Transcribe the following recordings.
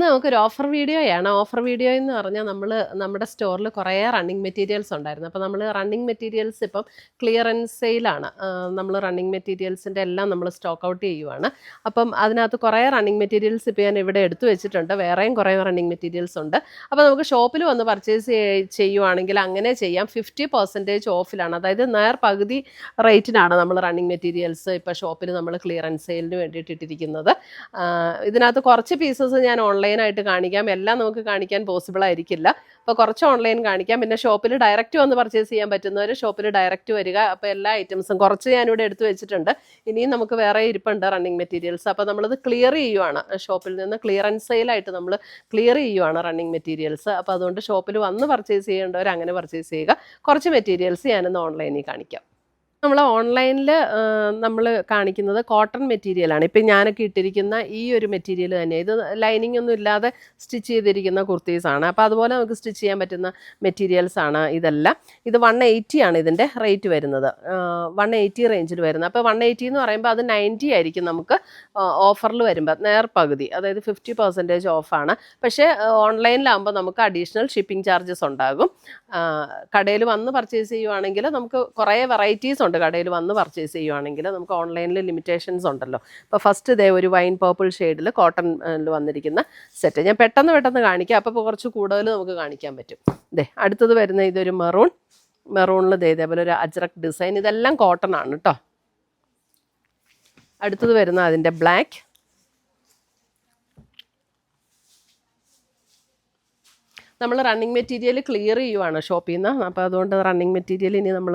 ഇന്ന് നമുക്കൊരു ഓഫർ വീഡിയോയാണ്. ഓഫർ വീഡിയോ എന്ന് പറഞ്ഞാൽ നമ്മുടെ സ്റ്റോറിൽ കുറേ റണ്ണിങ് മെറ്റീരിയൽസ് ഉണ്ടായിരുന്നു. അപ്പോൾ നമ്മൾ റണ്ണിങ് മെറ്റീരിയൽസ് ഇപ്പം ക്ലിയറൻസ് സെയിലാണ്. നമ്മൾ റണ്ണിങ് മെറ്റീരിയൽസിൻ്റെ എല്ലാം നമ്മൾ സ്റ്റോക്ക് ഔട്ട് ചെയ്യുവാണ്. അപ്പം അതിനകത്ത് കുറേ റണ്ണിങ് മെറ്റീരിയൽസ് ഇപ്പോൾ ഞാൻ ഇവിടെ എടുത്തു വെച്ചിട്ടുണ്ട്. വേറെയും കുറേ റണ്ണിങ് മെറ്റീരിയൽസ് ഉണ്ട്. അപ്പോൾ നമുക്ക് ഷോപ്പിൽ വന്ന് പർച്ചേസ് ചെയ്യുവാണെങ്കിൽ അങ്ങനെ ചെയ്യാം. 50% ഓഫിലാണ്, അതായത് പകുതി റേറ്റിനാണ് നമ്മൾ റണ്ണിങ് മെറ്റീരിയൽസ് ഇപ്പോൾ ഷോപ്പിൽ നമ്മൾ ക്ലിയറൻസ് സെയിലിന് വേണ്ടിയിട്ട് ഇട്ടിരിക്കുന്നത്. ഇതിനകത്ത് കുറച്ച് പീസസ് ഞാൻ ഓൺലൈനായിട്ട് കാണിക്കാം. എല്ലാം നമുക്ക് കാണിക്കാൻ പോസിബിൾ ആയിരിക്കില്ല. അപ്പോൾ കുറച്ച് ഓൺലൈൻ കാണിക്കാം. പിന്നെ ഷോപ്പിൽ ഡയറക്റ്റ് വന്ന് പർച്ചേസ് ചെയ്യാൻ പറ്റുന്നവർ ഷോപ്പിൽ ഡയറക്റ്റ് വരിക. അപ്പോൾ എല്ലാ ഐറ്റംസും കുറച്ച് ഞാനിവിടെ എടുത്തു വെച്ചിട്ടുണ്ട്. ഇനിയും നമുക്ക് വേറെ ഇരിപ്പുണ്ട് റണ്ണിങ് മെറ്റീരിയൽസ്. അപ്പോൾ നമ്മളത് ക്ലിയർ ചെയ്യുവാണ്. ഷോപ്പിൽ നിന്ന് ക്ലിയറൻസ് സെയിലായിട്ട് നമ്മൾ ക്ലിയർ ചെയ്യുവാണ് റണ്ണിങ് മെറ്റീരിയൽസ്. അപ്പോൾ അതുകൊണ്ട് ഷോപ്പിൽ വന്ന് പർച്ചേസ് ചെയ്യേണ്ടവർ അങ്ങനെ പർച്ചേസ് ചെയ്യുക. കുറച്ച് മെറ്റീരിയൽസ് ഞാനിന്ന് ഓൺലൈനിൽ കാണിക്കാം. നമ്മൾ ഓൺലൈനിൽ നമ്മൾ കാണിക്കുന്നത് കോട്ടൺ മെറ്റീരിയലാണ്. ഇപ്പം ഞാനൊക്കെ ഇട്ടിരിക്കുന്ന ഈ ഒരു മെറ്റീരിയൽ തന്നെ. ഇത് ലൈനിങ് ഒന്നും ഇല്ലാതെ സ്റ്റിച്ച് ചെയ്തിരിക്കുന്ന കുർത്തീസാണ്. അപ്പോൾ അതുപോലെ നമുക്ക് സ്റ്റിച്ച് ചെയ്യാൻ പറ്റുന്ന മെറ്റീരിയൽസാണ് ഇതെല്ലാം. ഇത് 180 ആണ് ഇതിൻ്റെ റേറ്റ് വരുന്നത്. 180 റേഞ്ചിൽ വരുന്നത്. അപ്പോൾ 180 എന്ന് പറയുമ്പോൾ അത് 90 ആയിരിക്കും നമുക്ക് ഓഫറിൽ വരുമ്പോൾ, പകുതി, അതായത് 50% ഓഫാണ്. പക്ഷേ ഓൺലൈനിലാകുമ്പോൾ നമുക്ക് അഡീഷണൽ ഷിപ്പിംഗ് ചാർജസ് ഉണ്ടാകും. കടയിൽ വന്ന് പർച്ചേസ് ചെയ്യുവാണെങ്കിൽ നമുക്ക് കുറേ വെറൈറ്റീസ് ഉണ്ട്. കടയിൽ വന്ന് പർച്ചേസ് ചെയ്യുവാണെങ്കിൽ നമുക്ക് ഓൺലൈനിൽ ലിമിറ്റേഷൻസ് ഉണ്ടല്ലോ. ഇപ്പോൾ ഫസ്റ്റ് ഇതേ ഒരു വൈൻ പർപ്പിൾ ഷെയ്ഡിൽ കോട്ടണിൽ വന്നിരിക്കുന്ന സെറ്റ് ഞാൻ പെട്ടെന്ന് കാണിക്കാം. അപ്പോൾ കുറച്ച് കൂടുതൽ നമുക്ക് കാണിക്കാൻ പറ്റും. അടുത്തത് വരുന്ന ഇതൊരു മെറൂണിൽ ഇതേപോലെ ഒരു അജ്രക് ഡിസൈൻ. ഇതെല്ലാം കോട്ടൺ ആണ് കേട്ടോ. അടുത്തത് വരുന്ന അതിൻ്റെ ബ്ലാക്ക്. നമ്മൾ റണ്ണിങ് മെറ്റീരിയൽ ക്ലിയർ ചെയ്യുവാണ് ഷോപ്പിൽ നിന്ന്. അപ്പോൾ അതുകൊണ്ട് റണ്ണിങ് മെറ്റീരിയൽ ഇനി നമ്മൾ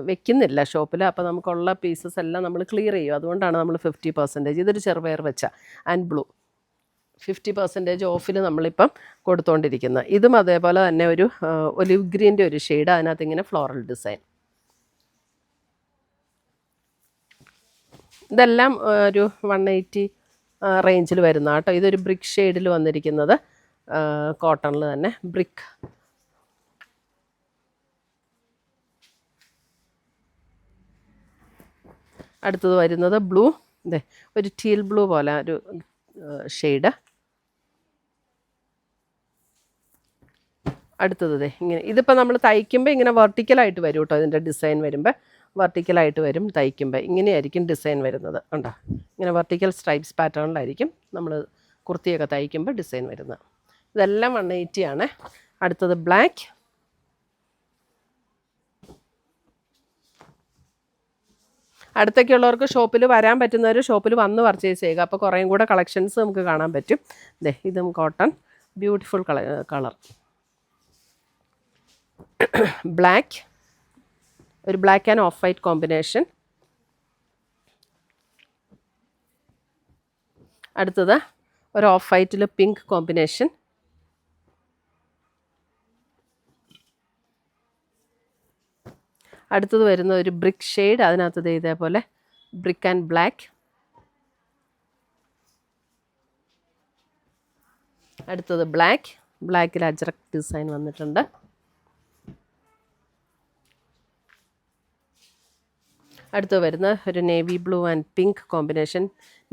വെക്കുന്നില്ല ഷോപ്പിൽ. അപ്പോൾ നമുക്കുള്ള പീസസ് എല്ലാം നമ്മൾ ക്ലിയർ ചെയ്യും. അതുകൊണ്ടാണ് നമ്മൾ 50%. ഇതൊരു ചെറുപയർ വെച്ച ആൻഡ് ബ്ലൂ 50% ഓഫിൽ നമ്മളിപ്പം കൊടുത്തുകൊണ്ടിരിക്കുന്നത്. ഇതും അതേപോലെ തന്നെ ഒരു ഒലിവ് ഗ്രീൻ്റെ ഒരു ഷെയ്ഡ്. അതിനകത്ത് ഇങ്ങനെ ഫ്ലോറൽ ഡിസൈൻ. ഇതെല്ലാം ഒരു 180 റേഞ്ചിൽ വരുന്ന കേട്ടോ. ഇതൊരു ബ്രിക്ക് ഷെയ്ഡിൽ വന്നിരിക്കുന്നത്, കോട്ടണിൽ തന്നെ ബ്രിക്ക്. അടുത്തത് വരുന്നത് ബ്ലൂ. ഒരു ടീൽ ബ്ലൂ പോലെ ഒരു ഷെയ്ഡ്. അടുത്തത് ഇങ്ങനെ. ഇതിപ്പോൾ നമ്മൾ തയ്ക്കുമ്പോൾ ഇങ്ങനെ വെർട്ടിക്കലായിട്ട് വരും കേട്ടോ. ഇതിൻ്റെ ഡിസൈൻ വരുമ്പോൾ വെർട്ടിക്കലായിട്ട് വരും. തയ്ക്കുമ്പോൾ ഇങ്ങനെയായിരിക്കും ഡിസൈൻ വരുന്നത്. ഉണ്ടോ? ഇങ്ങനെ വെർട്ടിക്കൽ സ്ട്രൈപ്സ് പാറ്റേണിലായിരിക്കും നമ്മൾ കുർത്തിയൊക്കെ തയ്ക്കുമ്പോൾ ഡിസൈൻ വരുന്നത്. ഇതെല്ലാം 180 ആണ്. അടുത്തത് ബ്ലാക്ക്. അടുത്തൊക്കെയുള്ളവർക്ക് ഷോപ്പിൽ വരാൻ പറ്റുന്നവർ ഷോപ്പിൽ വന്ന് പർച്ചേസ് ചെയ്യുക. അപ്പോൾ കുറേയും കൂടെ കളക്ഷൻസ് നമുക്ക് കാണാൻ പറ്റും. ഇതും കോട്ടൺ, ബ്യൂട്ടിഫുൾ കളർ. ബ്ലാക്ക്, ഒരു black and of white combination. അടുത്തത് ഒരു ഓഫ് വൈറ്റിൽ പിങ്ക് കോമ്പിനേഷൻ. അടുത്തത് വരുന്നത് ഒരു ബ്രിക്ക് ഷെയ്ഡ്. അതിനകത്ത് ഇതേപോലെ ബ്രിക്ക് ആൻഡ് ബ്ലാക്ക്. അടുത്തത് ബ്ലാക്കിൽ അജ്രക് ഡിസൈൻ വന്നിട്ടുണ്ട്. അടുത്ത് വരുന്ന ഒരു navy blue and pink combination.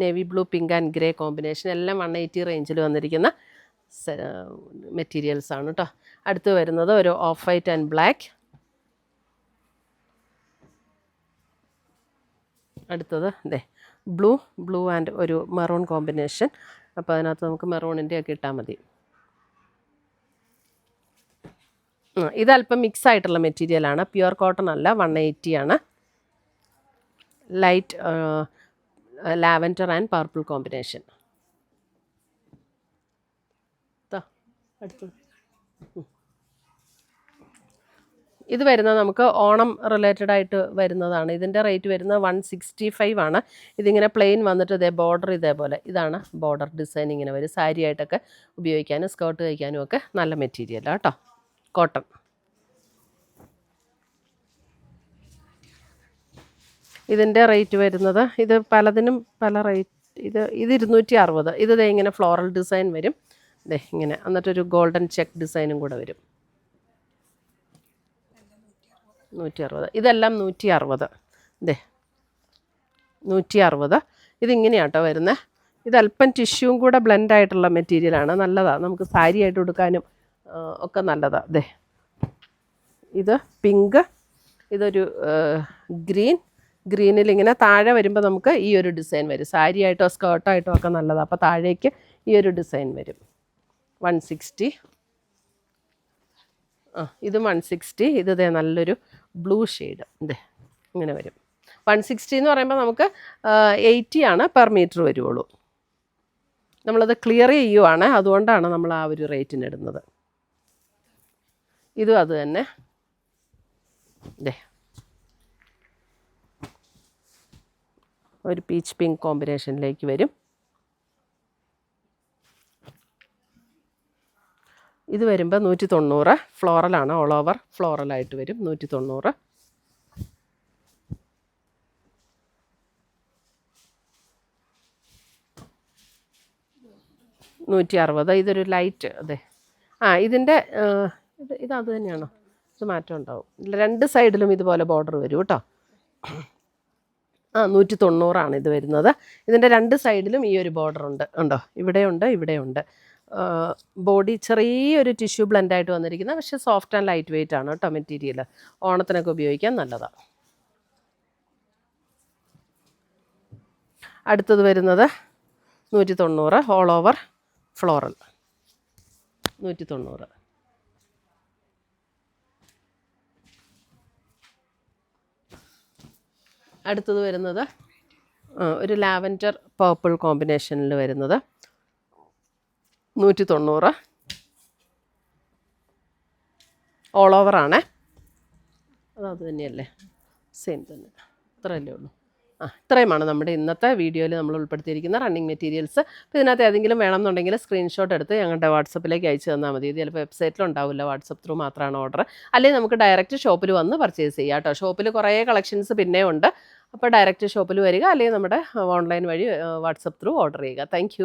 Navy blue, pink and grey combination. എല്ലാം 180 റേഞ്ചിൽ വന്നിരിക്കുന്ന മെറ്റീരിയൽസാണ് കേട്ടോ. അടുത്ത് വരുന്നത് ഒരു ഓഫ് വൈറ്റ് ആൻഡ് ബ്ലാക്ക്. അടുത്തത് ബ്ലൂ ആൻഡ് ഒരു മെറൂൺ കോമ്പിനേഷൻ. അപ്പോൾ അതിനകത്ത് നമുക്ക് മെറൂണിൻ്റെ ഒക്കെ ഇട്ടാൽ മതി. ഇതല്പം മിക്സ് ആയിട്ടുള്ള മെറ്റീരിയലാണ്. പ്യുവർ കോട്ടൺ അല്ല. 180 ആണ്. Light lavender and purple combination. അടുത്തത് ഇത് വരുന്നത് നമുക്ക് ഓണം റിലേറ്റഡ് ആയിട്ട് വരുന്നതാണ്. ഇതിൻ്റെ റേറ്റ് വരുന്നത് 165 ആണ്. ഇതിങ്ങനെ പ്ലെയിൻ വന്നിട്ട് ബോർഡർ ഇതേപോലെ. ഇതാണ് ബോർഡർ ഡിസൈൻ. ഇങ്ങനെ വരും. സാരി ആയിട്ടൊക്കെ ഉപയോഗിക്കാനും സ്കേർട്ട് തയ്ക്കാനും ഒക്കെ നല്ല മെറ്റീരിയലാണ് കേട്ടോ. കോട്ടൺ. ഇതിൻ്റെ റേറ്റ് വരുന്നത്, ഇത് പലതിനും പല റേറ്റ്. ഇത് 260. ഇത് ഇങ്ങനെ ഫ്ലോറൽ ഡിസൈൻ വരും. ഇങ്ങനെ. എന്നിട്ടൊരു ഗോൾഡൻ ചെക്ക് ഡിസൈനും കൂടെ വരും. 160. ഇതെല്ലാം 160. 160. ഇതിങ്ങനെയാട്ടോ വരുന്നത്. ഇതല്പം ടിഷ്യൂവും കൂടെ ബ്ലെൻഡ് ആയിട്ടുള്ള മെറ്റീരിയലാണ്, നല്ലതാണ്, നമുക്ക് സാരി ആയിട്ട് ഉടുക്കാനും ഒക്കെ നല്ലതാണ്. അതെ, ഇത് പിങ്ക്, ഇതൊരു ഗ്രീനിൽ ഇങ്ങനെ താഴെ വരുമ്പോൾ നമുക്ക് ഈ ഒരു ഡിസൈൻ വരും. സാരി ആയിട്ടോ സ്കേർട്ടായിട്ടോ ഒക്കെ നല്ലതാണ്. അപ്പോൾ താഴേക്ക് ഈ ഒരു ഡിസൈൻ വരും. 160. ഇത് 160. ഇത് നല്ലൊരു ബ്ലൂ ഷെയ്ഡ്, ഇതേ ഇങ്ങനെ വരും. 160 എന്ന് പറയുമ്പോൾ നമുക്ക് 80 ആണ് പെർ മീറ്റർ വരുവുള്ളൂ. നമ്മളത് ക്ലിയർ ചെയ്യുവാണ്, അതുകൊണ്ടാണ് നമ്മൾ ആ ഒരു റേറ്റിന് ഇടുന്നത്. ഇതും അത് തന്നെ. ഇതേ ഒരു പീച്ച് പിങ്ക് കോമ്പിനേഷനിലേക്ക് വരും. ഇത് വരുമ്പോൾ 190. ഫ്ലോറലാണ്, ഓൾ ഓവർ ഫ്ലോറലായിട്ട് വരും. 190. $160. ഇതൊരു ലൈറ്റ്. അതെ, ഇതിൻ്റെ ഇത് അത് തന്നെയാണോ? ഇത് മാറ്റം ഉണ്ടാവും. 2 സൈഡിലും ഇതുപോലെ ബോർഡർ വരും കേട്ടോ. 190 ഇത് വരുന്നത്. ഇതിൻ്റെ 2 സൈഡിലും ഈ ഒരു ബോർഡർ ഉണ്ട്, ഉണ്ടോ? ഇവിടെയുണ്ട്, ഇവിടെയുണ്ട്. ബോഡി ചെറിയൊരു ടിഷ്യൂ ബ്ലെൻഡായിട്ട് വന്നിരിക്കുന്നത്, പക്ഷേ സോഫ്റ്റ് ആൻഡ് ലൈറ്റ് വെയിറ്റ് ആണ് കേട്ടോ മെറ്റീരിയൽ. ഓണത്തിനൊക്കെ ഉപയോഗിക്കാൻ നല്ലതാണ്. അടുത്തത് വരുന്നത് 190, ഓൾ ഓവർ ഫ്ലോറൽ. 190. അടുത്തത് വരുന്നത് ഒരു ലാവൻഡർ പർപ്പിൾ കോമ്പിനേഷനിൽ വരുന്നത് 190. ഓൾ ഓവറാണേ. അത് തന്നെയല്ലേ, സെയിം തന്നെ, ഇത്രയല്ലേ ഉള്ളൂ. ഇത്രയുമാണ് നമ്മുടെ ഇന്നത്തെ വീഡിയോയിൽ നമ്മൾ ഉൾപ്പെടുത്തിയിരിക്കുന്ന റണ്ണിങ് മെറ്റീരിയൽസ്. അപ്പോൾ ഇതിനകത്ത് ഏതെങ്കിലും വേണമെന്നുണ്ടെങ്കിൽ സ്ക്രീൻഷോട്ട് എടുത്ത് ഞങ്ങളുടെ വാട്സപ്പിലേക്ക് അയച്ചു തന്നാൽ മതി. ഇത് ചിലപ്പോൾ വെബ്സൈറ്റിലുണ്ടാവില്ല, വാട്സപ്പ് ത്രൂ മാത്രമാണ് ഓർഡർ. അല്ലെങ്കിൽ നമുക്ക് ഡയറക്റ്റ് ഷോപ്പിൽ വന്ന് പർച്ചേസ് ചെയ്യാം കേട്ടോ. ഷോപ്പിൽ കുറേ കളക്ഷൻസ് പിന്നെ ഉണ്ട്. അപ്പോൾ ഡയറക്റ്റ് ഷോപ്പിൽ വരിക, അല്ലെങ്കിൽ നമ്മുടെ ഓൺലൈൻ വഴി വാട്സപ്പ് ത്രൂ ഓർഡർ ചെയ്യുക. താങ്ക്